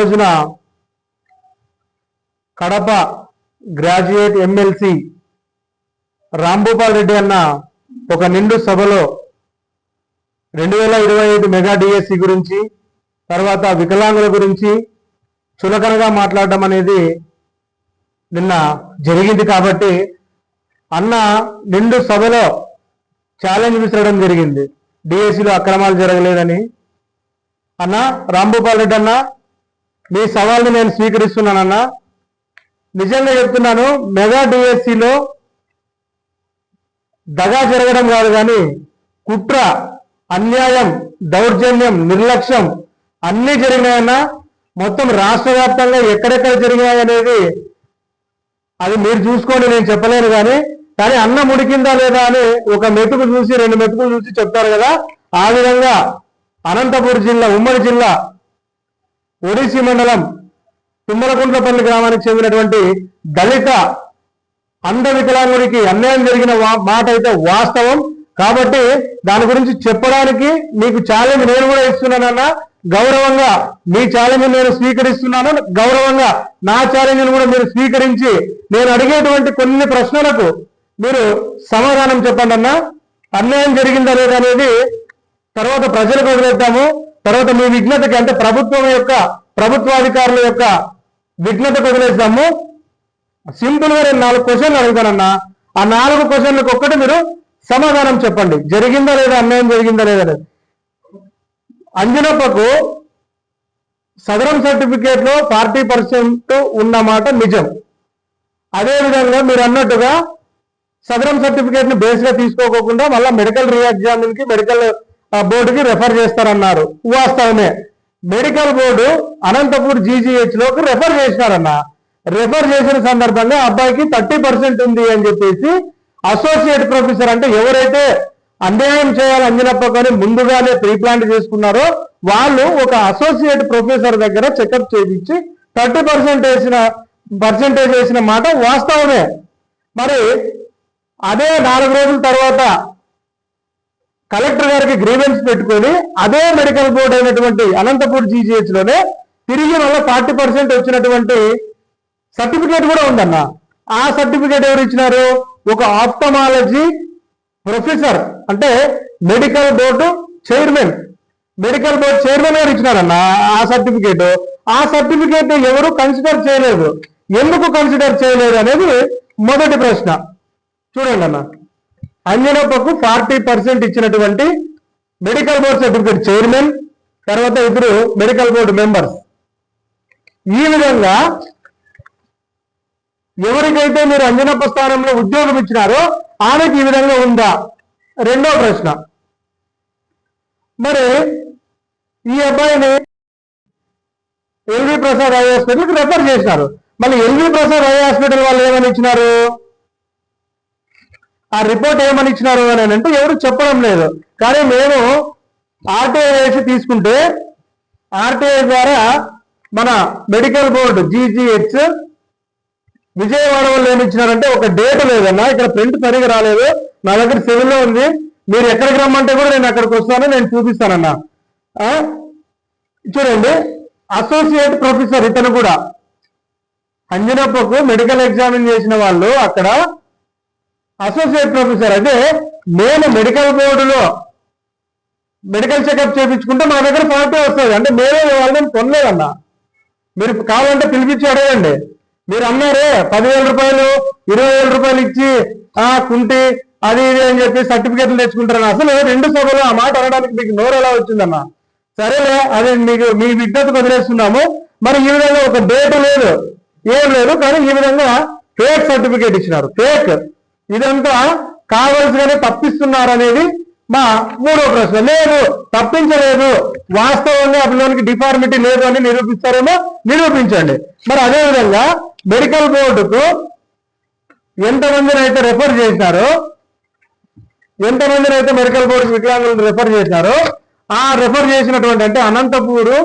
రోజున Kadapa graduate MLC Rambhupal Reddy అన్న ఒక నిండు సభలో 2025 మెగా డిఎస్సి గురించి తర్వాత వికలాంగుల గురించి చులకనగా మాట్లాడడం అనేది నిన్న జరిగింది. కాబట్టి అన్న నిండు సభలో ఛాలెంజ్ విసరడం జరిగింది, డిఎస్సిలో అక్రమాలు జరగలేదని. అన్న రాంభూపాల్ రెడ్డి అన్న, మీ సవాల్ని నేను స్వీకరిస్తున్నానన్నా. నిజంగా చెప్తున్నాను, మెగా డిఎస్సిలో దగా జరగడం కాదు కానీ కుట్ర, అన్యాయం, దౌర్జన్యం, నిర్లక్ష్యం అన్నీ జరిగినాయన్నా. మొత్తం రాష్ట్ర వ్యాప్తంగా ఎక్కడెక్కడ జరిగినాయనేది అది మీరు చూసుకోండి, నేను చెప్పలేను. కానీ అన్న ముడికిందా లేదా అని ఒక మెతుకు చూసి 2 మెతుకులు చూసి చెప్తారు కదా, ఆ విధంగా అనంతపురం జిల్లా, ఉమ్మడి జిల్లా ఒడిసి మండలం తుమ్మలకుంట్లపల్లి గ్రామానికి చెందినటువంటి దళిత అంధ వికలాంగుడికి అన్యాయం జరిగిన మాట అయితే వాస్తవం. కాబట్టి దాని గురించి చెప్పడానికి మీకు ఛాలెంజ్ నేను కూడా ఇస్తున్నానన్నా. గౌరవంగా మీ ఛాలెంజ్ నేను స్వీకరిస్తున్నాను. గౌరవంగా నా ఛాలెంజ్ను కూడా మీరు స్వీకరించి నేను అడిగేటువంటి కొన్ని ప్రశ్నలకు మీరు సమాధానం చెప్పండి అన్నా. అన్యాయం జరిగిందా లేదా అనేది తర్వాత ప్రజలకు వదిలేద్దాము. తర్వాత మీ విఘ్నతకి, అంటే ప్రభుత్వాధికారుల యొక్క విఘ్నతకు వదిలేద్దాము. సింపుల్ గా నేను 4 క్వశ్చన్లు అడుగుతానన్నా. ఆ 4 క్వశ్చన్లకు ఒక్కటి మీరు సమాధానం చెప్పండి, జరిగిందా లేదా, అన్యాయం జరిగిందా లేదా. అంజనప్పకు సదరం సర్టిఫికేట్ లో 40% ఉన్నమాట నిజం. అదేవిధంగా మీరు అన్నట్టుగా సదరం సర్టిఫికేట్ ని బేస్ గా తీసుకోకుండా మళ్ళీ మెడికల్ రీఎగ్జామిన్ కి మెడికల్ బోర్డుకి రెఫర్ చేస్తారన్నారు, వాస్తవమే. మెడికల్ బోర్డు అనంతపూర్ జీజీహెచ్ లోకి రెఫర్ చేసినారన్న. రెఫర్ చేసిన సందర్భంగా అబ్బాయికి 30% ఉంది అని చెప్పేసి అసోసియేట్ ప్రొఫెసర్, అంటే ఎవరైతే అన్యాయం చేయాలి అంజనప్ప కానీ ముందుగానే ప్రీప్లాన్ చేసుకున్నారో వాళ్ళు ఒక అసోసియేట్ ప్రొఫెసర్ దగ్గర చెకప్ చేయించి 30% వేసిన మాట వాస్తవమే. మరి అదే 4 రోజుల తర్వాత కలెక్టర్ గారికి గ్రీవెన్స్ పెట్టుకొని అదే మెడికల్ బోర్డు అయినటువంటి అనంతపూర్ జీజీహెచ్ లోనే తిరిగి మళ్ళీ 40% వచ్చినటువంటి సర్టిఫికేట్ కూడా ఉందన్న. ఆ సర్టిఫికేట్ ఎవరు ఇచ్చినారు? ఒక ఆప్థమాలజీ ప్రొఫెసర్, అంటే మెడికల్ బోర్డు చైర్మన్ గారు ఇచ్చినారన్న ఆ సర్టిఫికేట్. ఆ సర్టిఫికేట్ ఎవరు కన్సిడర్ చేయలేదు. ఎందుకు కన్సిడర్ చేయలేదు అనేది మొదటి ప్రశ్న. చూడండి అన్న, అంజనప్పకు 40% ఇచ్చినటువంటి మెడికల్ బోర్డు సర్టిఫికేట్ చైర్మన్, తర్వాత 2 మెడికల్ బోర్డు మెంబర్స్. ఈ విధంగా ఎవరికైతే మీరు అంజనప్ప స్థానంలో ఉద్యోగం ఇచ్చినారో ఆమెకి ఈ విధంగా ఉందా? రెండో ప్రశ్న. మరి ఈ అబ్బాయిని ఎల్వి ప్రసాద్ ఐ హాస్పిటల్కి రెఫర్ చేసినారు. మళ్ళీ ఎల్వి ప్రసాద్ ఐ హాస్పిటల్ వాళ్ళు ఏమని ఇచ్చినారు? ఆ రిపోర్ట్ ఏమని ఇచ్చినారు అని అంటే ఎవరు చెప్పడం లేదు. కానీ మేము ఆర్టీఐ వేసి తీసుకుంటే ఆర్టీఐ ద్వారా మన మెడికల్ బోర్డు జీజీహెచ్ విజయవాడ వాళ్ళు ఏమి ఇచ్చినారంటే ఒక డేట్ లేదన్నా, ఇక్కడ ప్రింట్ సరిగా రాలేదు, నా దగ్గర సివిల్లో ఉంది, మీరు ఎక్కడికి రమ్మంటే కూడా నేను అక్కడికి వస్తాను, నేను చూపిస్తానన్నా. చూడండి, అసోసియేట్ ప్రొఫెసర్ ఇతను కూడా అంజనప్పకు మెడికల్ ఎగ్జామిన్ చేసిన వాళ్ళు అక్కడ అసోసియేట్ ప్రొఫెసర్. అయితే నేను మెడికల్ బోర్డులో మెడికల్ చెకప్ చేయించుకుంటే మా దగ్గర 40 వస్తుంది. అంటే మేమే వాళ్ళని కొనలేదన్నా. మీరు కావాలంటే పిలిపించి అడగండి. మీరు అన్నారే 10,000 రూపాయలు 20,000 రూపాయలు ఇచ్చి కుంటి అది ఇది అని చెప్పి సర్టిఫికేట్లు తెచ్చుకుంటారని. అసలు 2 సభలో ఆ మాట అనడానికి మీకు నోరు ఎలా వచ్చిందన్న? సరేలే, అది మీకు మీ విజ్ఞతకు వదిలేస్తున్నాము. మరి ఈ విధంగా ఒక డేట్ లేదు, ఏం లేదు, కానీ ఈ విధంగా ఫేక్ సర్టిఫికేట్ ఇచ్చినారు. ఫేక్, ఇదంతా కావలసిగానే తప్పిస్తున్నారు అనేది మా మూడో ప్రశ్న. లేదు, తప్పించలేదు, వాస్తవంగా అభిలోనికి డిఫార్మిటీ లేదు అని నిరూపిస్తారేమో నిరూపించండి. మరి అదేవిధంగా మెడికల్ బోర్డుకు ఎంతమందిని అయితే రెఫర్ చేసినారో, ఎంతమందిని అయితే మెడికల్ బోర్డు వికలాంగులను రెఫర్ చేసినారో ఆ రెఫర్ చేసినటువంటి, అంటే అనంతపూరు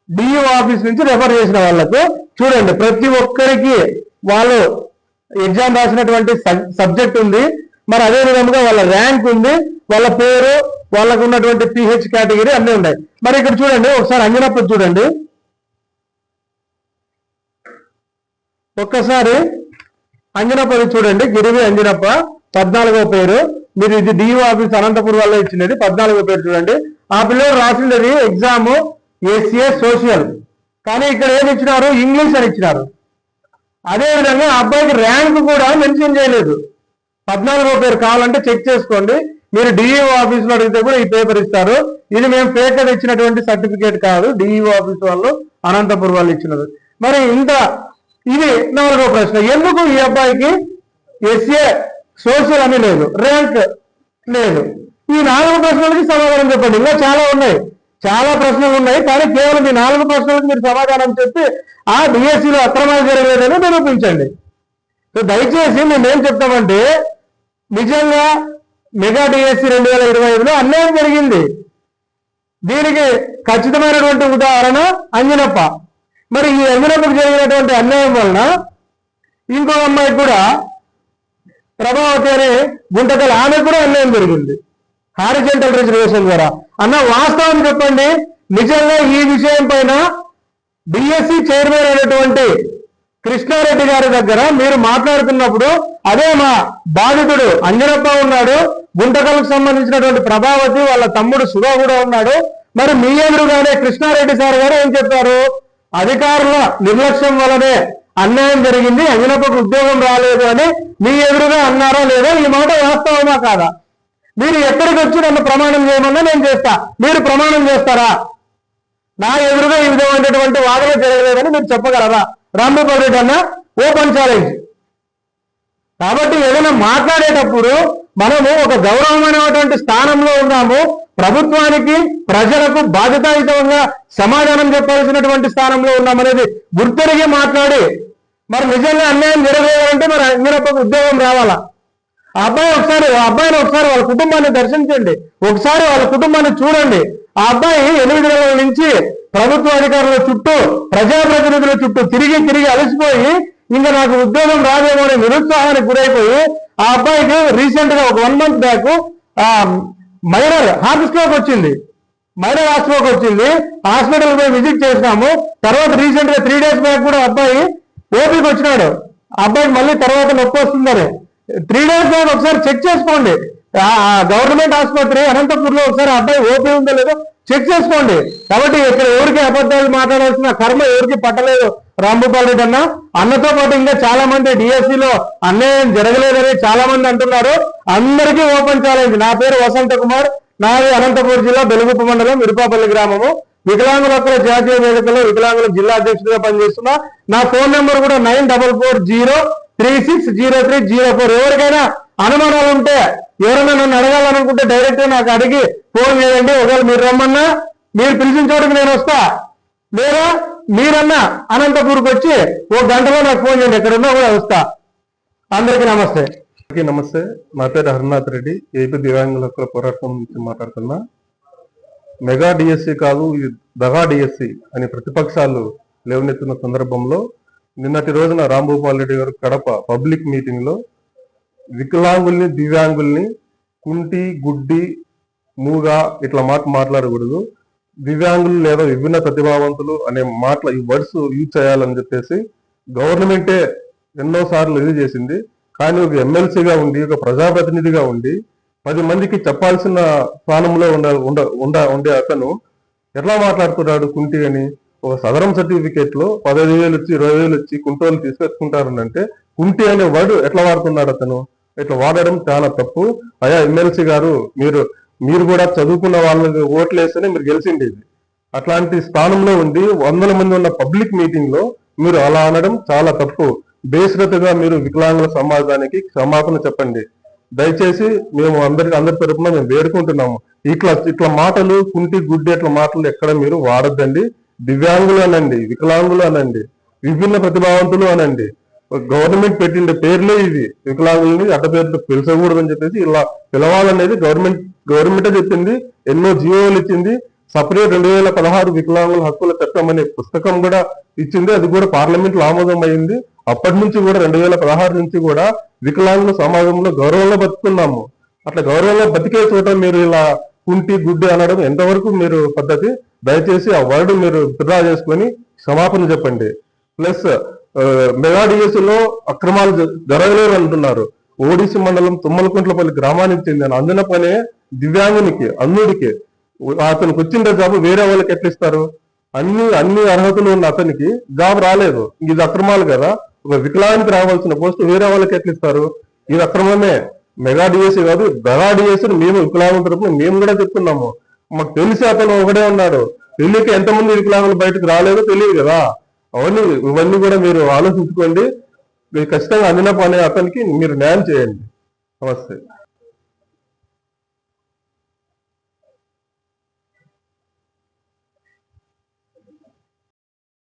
డిఓ ఆఫీస్ నుంచి రెఫర్ చేసిన వాళ్ళకు చూడండి, ప్రతి ఒక్కరికి వాళ్ళు ఎగ్జామ్ రాసినటువంటి సబ్జెక్ట్ ఉంది, మరి అదే విధంగా వాళ్ళ ర్యాంక్ ఉంది, వాళ్ళ పేరు, వాళ్ళకు ఉన్నటువంటి పిహెచ్ కేటగిరీ అన్నీ ఉన్నాయి. మరి ఇక్కడ చూడండి, ఒకసారి అంజనప్ప చూడండి, ఒక్కసారి అంజనప్పది చూడండి, గిరివి అంజనప్ప 14వ పేరు. మీరు ఇది డిఓ ఆఫీస్ అనంతపురం వల్ల ఇచ్చినది 14వ పేరు చూడండి. ఆ పిల్లలు రాసినది ఎగ్జామ్ ఎస్ఏ సోషల్, కానీ ఇక్కడ ఏమి ఇచ్చినారు, ఇంగ్లీష్ అని ఇచ్చినారు. అదేవిధంగా అబ్బాయికి ర్యాంక్ కూడా మెన్షన్ చేయలేదు. 14వ పేరు కావాలంటే చెక్ చేసుకోండి. మీరు డిఈఓ ఆఫీసులో అడిగితే కూడా ఈ పేపర్ ఇస్తారు. ఇది మేము ఫేక్ గా ఇచ్చినటువంటి సర్టిఫికేట్ కాదు, డిఈఓ ఆఫీస్ వాళ్ళు అనంతపురం వాళ్ళు ఇచ్చినది. మరి ఇంత ఇది 4వ ప్రశ్న, ఎందుకు ఈ అబ్బాయికి ఎస్ఏ సోషల్ అని లేదు, ర్యాంక్ లేదు? ఈ 4 ప్రశ్నలకి సమాధానం చెప్పండి. ఇంకా చాలా ఉన్నాయి, చాలా ప్రశ్నలు ఉన్నాయి, కానీ కేవలం ఈ 4 ప్రశ్నలకు మీరు సమాధానం చెప్పి ఆ డిఎస్సిలో అక్రమాలు జరగలేదని నిరూపించండి. సో దయచేసి మేము ఏం చెప్తామంటే, నిజంగా మెగా డిఎస్సి 2025లో అన్యాయం జరిగింది. దీనికి ఖచ్చితమైనటువంటి ఉదాహరణ అంజనప్ప. మరి ఈ అంజనప్పకు జరిగినటువంటి అన్యాయం వలన ఇంకో అమ్మాయి కూడా, ప్రభావతి అనే గుంటకల్, ఆమె కూడా అన్యాయం జరిగింది హారిజెంటల్ రిజర్వేషన్ ద్వారా. అన్న వాస్తవం చెప్పండి, నిజంగా ఈ విషయం పైన డిఎస్సి చైర్మన్ అయినటువంటి కృష్ణారెడ్డి గారి దగ్గర మీరు మాట్లాడుతున్నప్పుడు, అదే మా బాధితుడు అంజనప్ప ఉన్నాడు, గుంటకల్కు సంబంధించినటువంటి ప్రభావతి వాళ్ళ తమ్ముడు సుధా కూడా ఉన్నాడు. మరి మీ ఎదురుగానే కృష్ణారెడ్డి సార్ గారు ఏం చెప్పారు, అధికారుల నిర్లక్ష్యం వల్లనే అన్యాయం జరిగింది, అంజనప్పకు ఉద్యోగం రాలేదు అని మీ ఎదురుగా అన్నారా లేదా? ఈ మాట వాస్తవమా కాదా? మీరు ఎక్కడికి వచ్చి నన్ను ప్రమాణం చేయమన్నా నేను చేస్తా, మీరు ప్రమాణం చేస్తారా? నా ఎదురుగా ఈ విధమైనటువంటి వాదన జరగలేదని మీరు చెప్పగలరా? రాంభూపాల్ రెడ్డి అన్న ఓపెన్ ఛాలెంజ్. కాబట్టి ఏదైనా మాట్లాడేటప్పుడు మనము ఒక గౌరవమైనటువంటి స్థానంలో ఉన్నాము, ప్రభుత్వానికి ప్రజలకు బాధ్యతాయుతంగా సమాధానం చెప్పాల్సినటువంటి స్థానంలో ఉన్నామనేది గుర్తెరిగి మాట్లాడి, మరి నిజంగా అన్యాయం జరగలేదంటే మరి అంజనప్పకు ఉద్యోగం రావాలా? ఆ అబ్బాయిని ఒకసారి వాళ్ళ కుటుంబాన్ని దర్శించండి, ఒకసారి వాళ్ళ కుటుంబాన్ని చూడండి. ఆ అబ్బాయి 8 నెలల నుంచి ప్రభుత్వ అధికారుల చుట్టూ, ప్రజాప్రతినిధుల చుట్టూ తిరిగి అలసిపోయి ఇంకా నాకు ఉద్యోగం రాదేమో అనే నిరుత్సాహానికి గురైపోయి, ఆ అబ్బాయికి రీసెంట్ గా ఒక 1 month back minor heart stroke వచ్చింది. హాస్పిటల్ పోయి విజిట్ చేసినాము. తర్వాత రీసెంట్ గా 3 days బ్యాక్ కూడా అబ్బాయి ఓపీకి వచ్చినాడు. అబ్బాయికి మళ్ళీ తర్వాత నొప్పి వస్తుందని 3 days బ్యాక్ ఒకసారి చెక్ చేసుకోండి. గవర్నమెంట్ ఆసుపత్రి అనంతపూర్లో ఒకసారి అబ్బాయి ఓపీ ఉందో లేదో చెక్ చేసుకోండి. కాబట్టి ఇక్కడ ఎవరికి అబద్ధాలు మాట్లాడాల్సిన కర్మ ఎవరికి పట్టలేదు. రాంభూపాల్ రెడ్డి అన్నతో పాటు ఇంకా చాలా మంది డిఎస్సిలో అన్యాయం జరగలేదని చాలా మంది అంటున్నారు. అందరికీ ఓపెన్ ఛాలెంజ్. నా పేరు వసంత కుమార్, నాది అనంతపురం జిల్లా బెలుగుప్ప మండలం విరుపాపల్లి గ్రామము. వికలాంగుల హక్కుల జాతీయ వేదికలో వికలాంగుల జిల్లా అధ్యక్షుడిగా పనిచేస్తున్నా. నా ఫోన్ నెంబర్ కూడా 9440360304. ఎవరికైనా అనుమానాలు ఉంటే, ఎవరైనా నన్ను అడగాలనుకుంటే డైరెక్ట్ నాకు అడిగి ఫోన్ చేయండి. ఒకవేళ మీరు రమ్మన్నా, మీరు పిలిచిన చోటుకి నేను వస్తా, లేదా మీరన్నా అనంతపూర్కి వచ్చి 1 గంటలో నాకు ఫోన్ చేయండి, ఎక్కడున్నా కూడా వస్తా. అందరికీ నమస్తే. నమస్తే, నా పేరు హరినాథ్ రెడ్డి, ఏపీ దివ్యాంగుల హక్కుల పోరాటం నుంచి మాట్లాడుతున్నా. మెగా డిఎస్సి కాదు, ఇది దగా డిఎస్సి అని ప్రతిపక్షాలు లేవనెత్తున్న సందర్భంలో నిన్నటి రోజున రాంభూపాల్ రెడ్డి గారు కడప పబ్లిక్ మీటింగ్ లో వికలాంగుల్ని, దివ్యాంగుల్ని కుంటి, గుడ్డి, మూగా ఇట్లా మాట్లాడకూడదు, దివ్యాంగులు లేదా విభిన్న ప్రతిభావంతులు అనే మాటలు, ఈ వర్డ్స్ యూజ్ చేయాలని చెప్పేసి గవర్నమెంటే ఎన్నోసార్లు ఇది చేసింది. కానీ ఒక ఎమ్మెల్సీగా ఉండి, ఒక ప్రజాప్రతినిధిగా ఉండి 10 మందికి చెప్పాల్సిన స్థానంలో ఉండే అతను ఎట్లా మాట్లాడుతున్నాడు కుంటి అని? ఒక సదరం సర్టిఫికేట్ లో 15,000 వచ్చి 20,000 వచ్చి కుంటోలు తీసుకొచ్చుకుంటారనంటే కుంటి అనే వర్డ్ ఎట్లా వాడుతున్నాడు అతను? ఇట్లా వాడడం చాలా తప్పు. అయ్యా ఎమ్మెల్సీ గారు, మీరు కూడా చదువుకున్న వాళ్ళకి ఓట్లు వేస్తేనే మీరు గెలిచిండేది. అట్లాంటి స్థానంలో ఉండి 100 మంది ఉన్న పబ్లిక్ మీటింగ్ లో మీరు అలా అనడం చాలా తప్పు. బేశ్రతగా మీరు వికలాంగుల సమాజానికి క్షమాపణ చెప్పండి దయచేసి. మేము అందరి తరపున మేము వేడుకుంటున్నాము. ఇట్లా మాటలు, కుంటి, గుడ్డి అట్లా మాటలు ఎక్కడ మీరు వాడొద్దండి. దివ్యాంగులు అనండి, వికలాంగులు అనండి, విభిన్న ప్రతిభావంతులు అనండి. గవర్నమెంట్ పెట్టిండే పేర్లే ఇవి. వికలాంగుల్ని అడ్డ పేర్లు పిలిచకూడదని చెప్పేసి ఇలా పిలవాలనేది గవర్నమెంటే చెప్పింది. ఎన్నో జీవోలు ఇచ్చింది. సపరేట్ 2016 వికలాంగుల హక్కుల చట్టం అనే పుస్తకం కూడా ఇచ్చింది. అది కూడా పార్లమెంట్ లో ఆమోదం అయింది. అప్పటి నుంచి కూడా 2016 నుంచి కూడా వికలాంగుల సమాజంలో గౌరవంలో బతుకున్నాము. అట్లా గౌరవంలో బతికే చోట మీరు ఇలా కుంటి, గుడ్డి అనడం ఎంతవరకు మీరు పద్ధతి? దయచేసి ఆ వర్డ్ మీరు విత్డ్రా చేసుకొని క్షమాపణ చెప్పండి. ప్లస్ మెగా డిఎస్సి లో అక్రమాలు జరగలేరు అంటున్నారు. ఓడిసి మండలం తుమ్మలకుంట్లపల్లి గ్రామానికి చెందిన అంజనపనే దివ్యాంగునికి అన్నుడికి అతనికి వచ్చిన జాబ్ వేరే వాళ్ళకి ఎట్లా ఇస్తారు? అన్ని అర్హతలు ఉన్న అతనికి జాబ్ రాలేదు. ఇది అక్రమాలు కదా. ఒక వికలాంగికి రావాల్సిన పోస్ట్ వేరే వాళ్ళకి ఎట్లా ఇస్తారు? ఇది అక్రమమే. మెగా డిఎస్సి కాదు, దగా డిఎస్సి మేము వికలాంగుల తరపున మేము కూడా చెప్తున్నాము. మాకు తెలిసి అతను ఒకడే ఉన్నాడు. తెలియక ఎంతమంది వికలాంగులు బయటకు రాలేదో తెలియదు కదా. ఇవన్నీ కూడా మీరు ఆలోచించుకోండి. ఖచ్చితంగా అంజనప్ప అనే అతనికి మీరు న్యాయం చేయండి. నమస్తే.